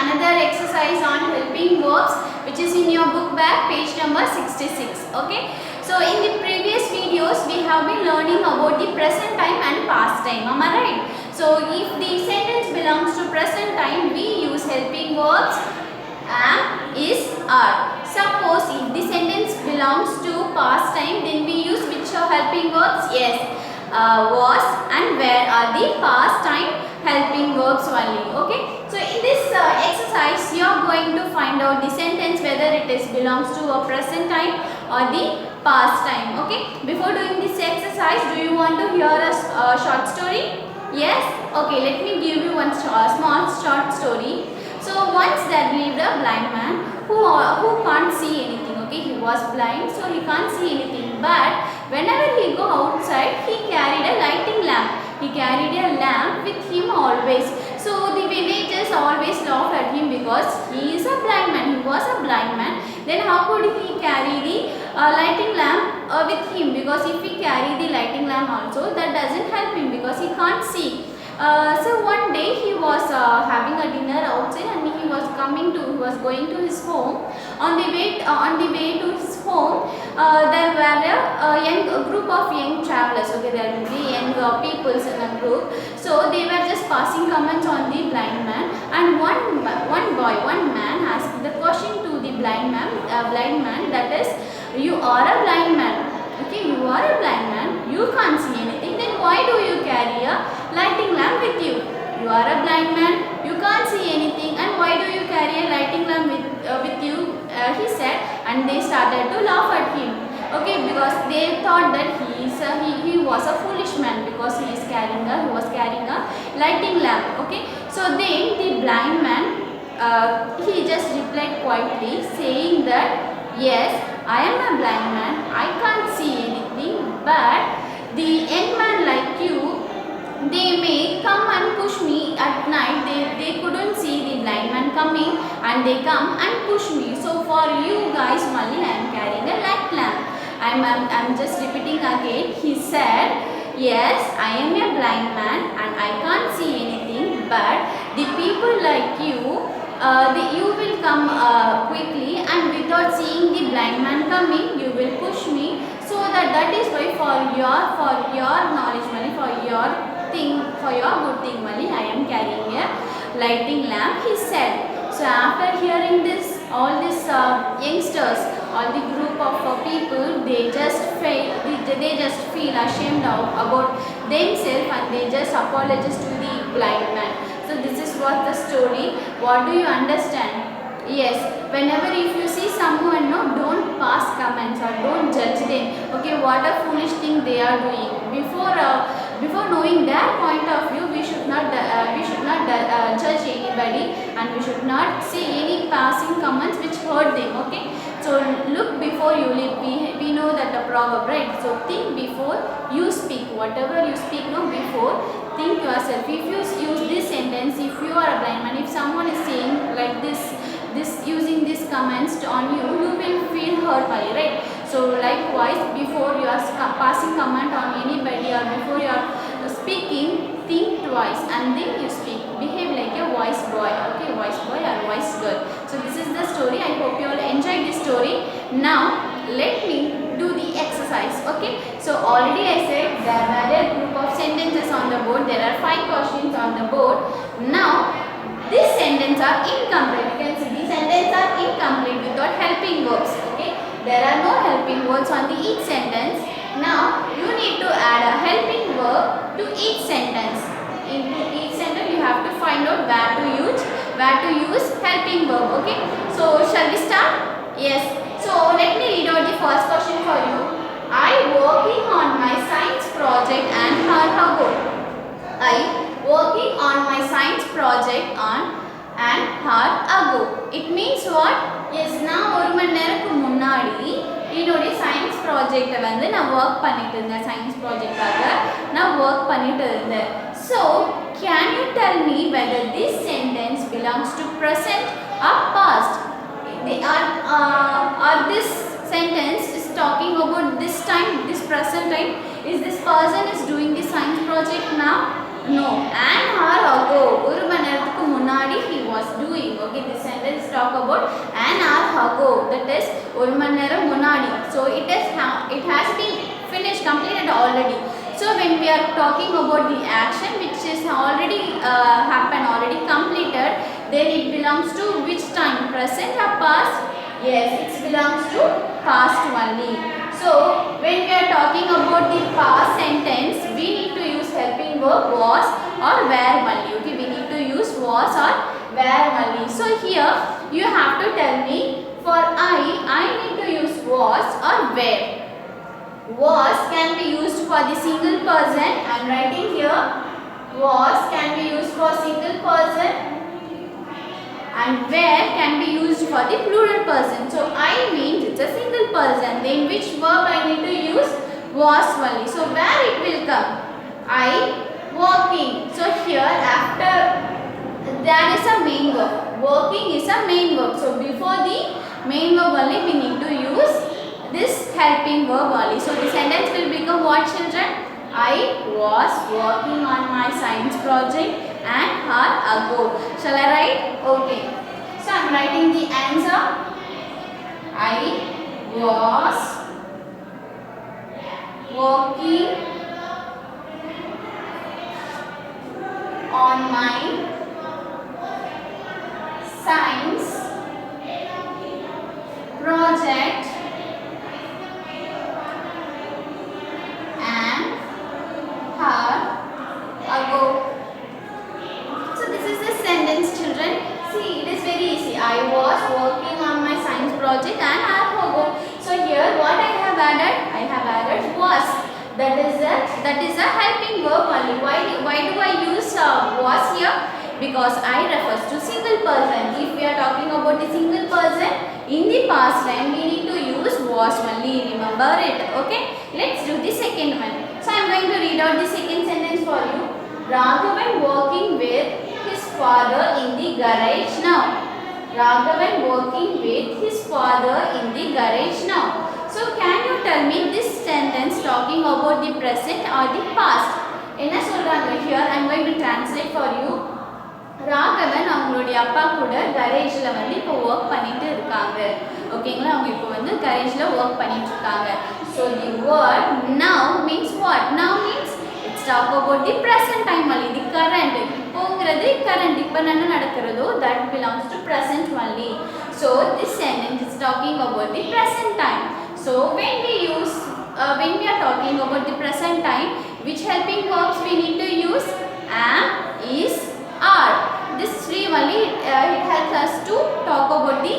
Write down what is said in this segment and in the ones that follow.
another exercise on helping verbs, which is in your book bag, page number 66. Okay. So in the previous videos we have been learning about the present time and past time. Am I right? So if the sentence belongs to present time, we use helping verbs am, is, are. Suppose if the sentence belongs to past time, then we use which are helping verbs? Yes, was and where are the past time helping verbs only. Okay. So in this exercise, you are going to find out the sentence whether it is belongs to a present time or the past time. Okay. Before doing this exercise, do you want to hear a short story? Yes. Okay. Let me give you one small short story. So once there lived a blind man who can't see anything. Okay, he was blind, so he can't see anything. But whenever he go outside, he carried a lighting lamp. He carried a lamp with him always. So the villagers always laughed at him because he is a blind man. He was a blind man. Then how could he carry the lighting lamp with him? Because if he carry the lighting lamp also, that doesn't help him because he can't see. So one day he was having a dinner outside and he was going to his home. On the way to his home, there were a group of young travelers. Okay, there will be young peoples in a group. So they were just passing comments on the blind man, and one man asked the question to the blind man, that is, you are a blind man. Okay, you are a blind man, you can't see anything, then why do you carry a lighting lamp with you? You are a blind man, you can't see anything, and why do you carry a lighting lamp with you? He said, and they started to laugh at him. Okay, because they thought that he was a foolish man because he was carrying a lighting lamp. Okay, so then the blind man he just replied quietly, saying that yes, I am a blind man, I can't see anything, but the young man like you, they may come and push me at night. They couldn't see the blind man coming and they come and push me. So for you guys only, I am carrying a light lamp. I'm just repeating again. He said, yes, I am a blind man and I can't see anything, but the people like you, you will come quickly, and without seeing the blind man coming, you will push me. So that is why for your knowledge only, for your good thing only, I am carrying a lighting lamp, he said. So after hearing this, all these youngsters, all the group of people, they just feel ashamed about themselves, and they just apologize to the blind man. So this is what the story. What do you understand? Yes, whenever if you see someone, no, don't pass comments or don't judge them. Okay, what a foolish thing they are doing. Before knowing their point of view, we should not judge anybody, and we should not say any passing comments which hurt them. Okay, so look before you leap. We know that the proverb, right? So think before you speak. Whatever you speak, no, before think yourself. If you use this sentence, if you are a blind man, if someone is saying like this using these comments on you, you will feel hurt by it, right? So likewise, before you are passing comment on anybody or before you are speaking, think twice and then you speak. Behave like a wise boy. Okay, wise boy or wise girl. So this is the story. I hope you all enjoyed this story. Now let me do the exercise. Okay, so already I said there were a group of sentences on the board. There are 5 questions on the board. Now these sentences are incomplete. You can see these sentences are incomplete without helping verbs. Okay, there are no helping words on each sentence. Now you need to add a helping verb to each sentence. In each sentence you have to find out where to use helping verb. Okay, so shall we start? Yes. So let me read out the first question for you. I working on my science project and hour ago. I working on my science project on an hour ago. It means what? Yes, நான் ஒரு மணி நேரத்துக்கு முன்னாடி என்னோட science ப்ராஜெக்ட்டை வந்து நான் work பண்ணிட்டு இருந்தேன். சயின்ஸ் ப்ராஜெக்டாக நான் ஒர்க் பண்ணிட்டு இருந்தேன். So, can you tell me whether this sentence belongs to present or past? Or this sentence is talking about this time, this present time? Is this person is doing the science project now? No. An hour ago, ஒரு மணி நேரத்துக்கு முன்னாடி he was was doing. Okay, this sentence talk about an hour ago, that is ஒரு மணி நேரம் முன்னாடி. So it has been finished, completed already. So when we are talking about the action which is already happened, already completed, then it belongs to which time, present or past? Yes, it belongs to past only. So when we are talking about the past sentence, we need to use helping verb was or were only. Okay, we need to use was or were only. So here you have to tell me, for I need to use was or were. Was can be used for the single person. I am writing here, was can be used for single person and where can be used for the plural person. So I means it's a single person. Then which verb I need to use? Was only. So where it will come? I walking. So here after there is a main verb. Working is a main verb. So before the main verb only we need to use this helping verb only. So the sentence will become what, children? I was working on my science project an hour ago. Shall I write? Okay. So I am writing the answer. I was working on my science project an hour ago. So this is the sentence, children. See, it is very easy. I was working on my science project an hour ago. So here what I have added? I have added was. That is a helping verb only. Why do I use was here? Because I refers to single person. If we are talking about the single person in the past time, we need to use was only. Remember it. Okay. Let's do the second one. So I am going to read out the second sentence for you. Raghavan working with his father in the garage now. Raghavan working with his father in the garage now. So can you tell me this sentence talking about the present or the past? என்ன சொல்றாங்க here? I am going to translate for you. Raghavan அவங்களுடைய அப்பா கூட கரேஜ்ல வந்து இப்போ work பண்ணிட்டு இருக்காங்க. ஓகேங்களா? அவங்க இப்போ வந்து கரேஜ்ல ஒர்க் பண்ணிட்டு இருக்காங்க. So the word now means what? Now means it's talk about the present time only, the current. இப்போங்கிறது current, இப்போ என்ன நடக்கிறதோ that belongs to present only. So this sentence is talking about the present time. So when we are talking about the present time, which helping verbs we need to use? Am, is, are. This three only it helps us to talk about the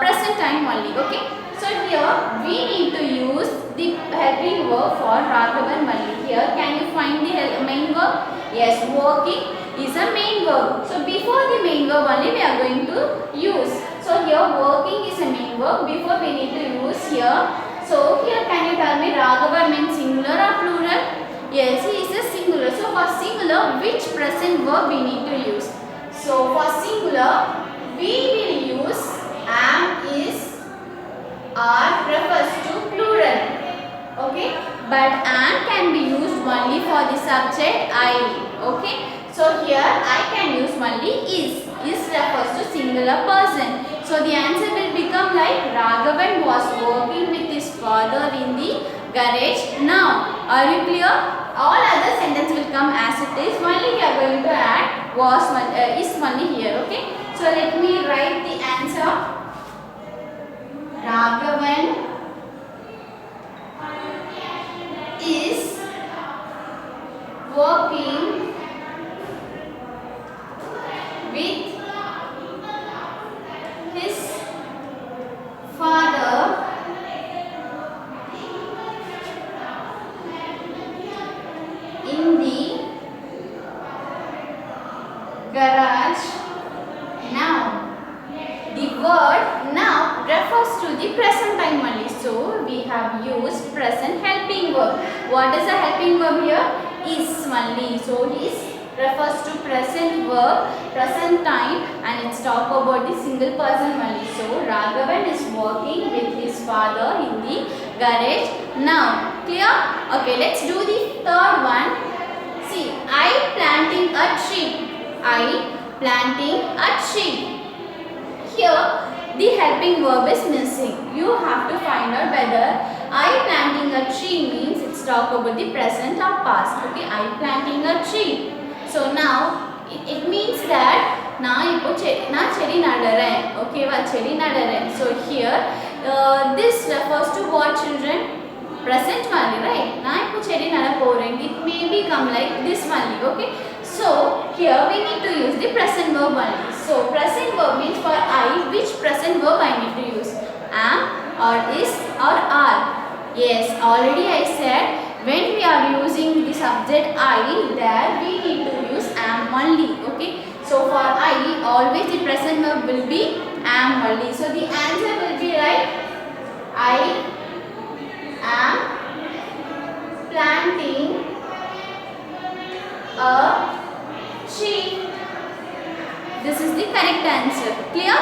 present time only. Okay. So here we need to use the helping verb for Raghavan only. Here can you find the main verb? Yes, working is a main verb. So before the main verb only we are going to use. So here working is a main verb. Before we need to use here. So here can you tell me Raghavan means singular or plural? Yes, he is a singular. So for singular, which present verb we need to use? So for singular, we will use am, is, are refers to plural. Okay, but am can be used only for the subject I. Okay, so here I can use only is. Is refers to singular person. So the answer will become like Raghavan was working with his father in the garage now. Are you clear? All other sentence will come as it is. Only we are going to add was is only here. Okay. So let me write the answer. Raghavan is working with his father in the garage now. The word now refers to the present time only. So we have used present helping verb. What is the helping verb here? Is only. So is refers to present verb, present time, and it's talk about the single person only. So Raghavan is working with his father in the garage now. Clear? Okay, let's do the third one. See, I planting a tree. I planting a tree. Here the helping verb is missing. You have to find out whether I planting a tree means it's talk about the present or past. Okay, I planting a tree. So now it means that நான் செடி நடுறேன். Okay வா, செடி நடுறேன். So here this refers to what, children? Present value, right? நான் இப்போ செடி நட போறேன். It may become like this value. Okay, so here we need to use the present verb only. So present verb means for I, which present verb I need to use? Am or is or are? Yes, already I said when we are using the subject I, there we need to use am only. Okay, so for I, always the present verb will be am only. So the answer will be right. I am planting a tree. This is the correct answer. Clear?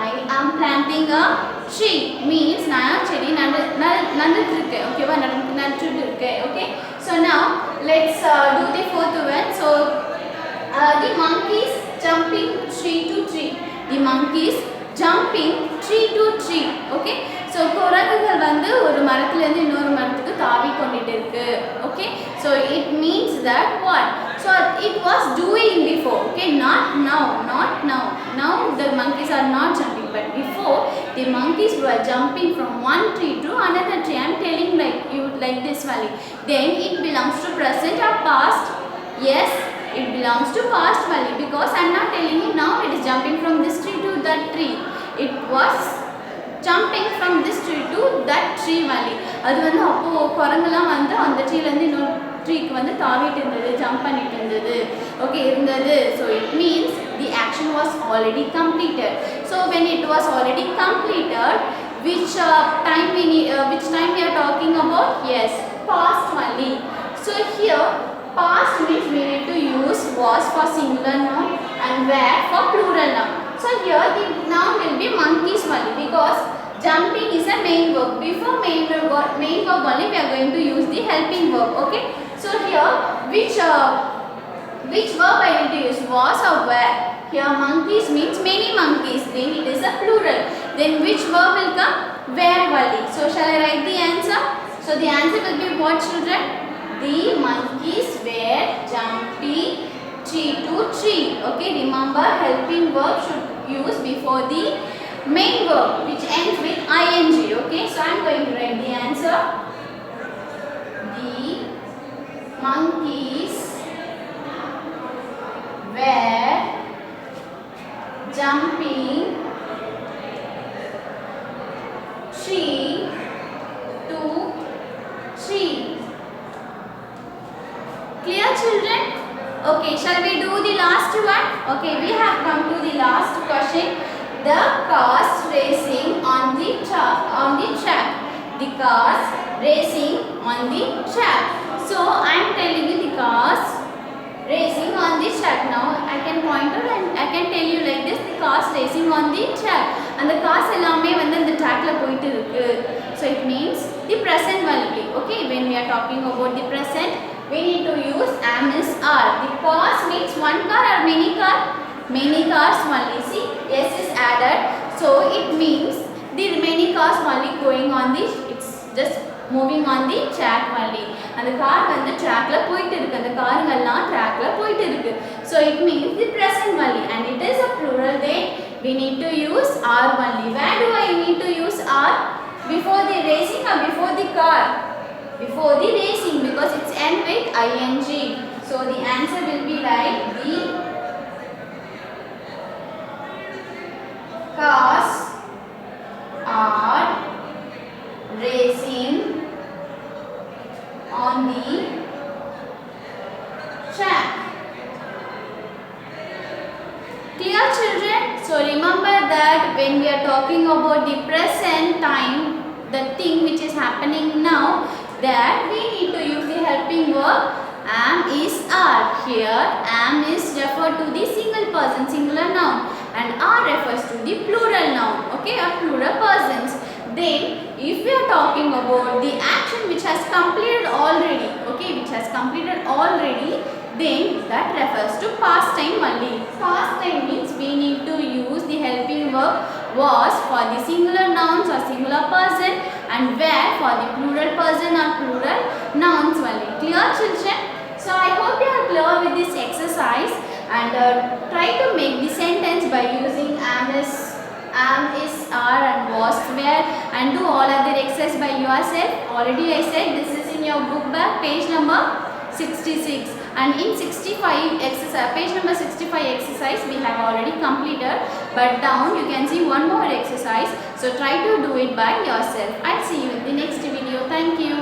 I am planting a tree means நான் செடி நட்டுட்டு இருக்கேன். Okay வா, நட்டுட்டு இருக்கேன். Okay, so now let's do the fourth one. So the monkeys jumping tree to tree. The monkeys jumping tree to tree. Okay, so குரங்குகள் வந்து ஒரு மரத்துல இருந்து இன்னொரு மரத்துக்கு தாவி கொண்டிட்டு இருக்கு. Okay, so it means that what? So it was doing before. Okay, not now. Now the monkeys are not jumping, but before the monkeys were jumping from one tree to another tree. I am telling like this value. Then it belongs to present or past? Yes, it belongs to past value because I am not telling you now it is jumping from this tree to that tree. It was jumping from this tree to that tree value. அது வந்து அப்போ குரங்குலாம் வந்து அந்த ட்ரீல இருந்து இன்னொரு ட்ரீக்கு வந்து தாவிட்டு இருந்தது, jump பண்ணிட்டு இருந்தது. ஓகே, இருந்தது. So it means the action was already completed. So when it was already completed, which time we are talking about? Yes, past only. So here past means we need to use was for singular noun and were for plural noun. So here the noun will be monkeys only because jumping is a main verb. Before main verb only we are going to use the helping verb. Okay, so here which verb I need to use, was or were? Here monkeys means many monkeys, then it is a plural. Then which verb will come? Were only. So shall I write the answer? So the answer will be what, children? The monkeys were jumping tree to tree. Okay, remember helping verb should use before the main verb which ends with ing. Okay, so I am going to write the answer. The monkeys were jumping tree to tree. Clear, children? Okay, shall we do the last one? Okay, we have come to the last question. The cars racing on the track. The cars racing on the track. So I am telling you the cars racing on the track. Now I can point out and I can tell you like this: the cars racing on the track. And the cars எல்லாமே வந்து அந்த trackல போயிட்டு இருக்கு. So it means the present only. Okay, when we are talking about the present, we need to use am, is, are. The cars means one car or many car? Many cars only. See, s is added, so it means the remaining cars only going on the, it's just moving on the track only. And the car வந்து trackல போயிட்டு இருக்கு, அந்த காருங்கெல்லாம் trackல போயிட்டு இருக்கு. So it means the present only and it is a plural. Then we need to use are only. Where do I need to use are? Before the racing or before the car? Before the racing because it's end with ing. So the answer will be like the cars are racing on the track. Clear, children? So remember that when we are talking about the present time, the thing which is happening now, that we need to use the helping verb am, is, are. Here am is referred to the single person, singular noun, and are refers to the plural noun. Okay, or plural persons. Then if we are talking about the action which has completed already, okay, which has completed already, then that refers to past time only. Past time means we need to use the helping verb was for the singular nouns or singular person and were for the plural person or plural nouns only. Clear, children? So I hope you are clear with this exercise, and try to make the sentence by using am, is, are and was, were, and do all other exercise by yourself. Already I said this is in your book bag, page number 66, and in 65 exercise, page number 65 exercise we have already completed, but down you can see one more exercise, so try to do it by yourself. I'll see you in the next video. Thank you.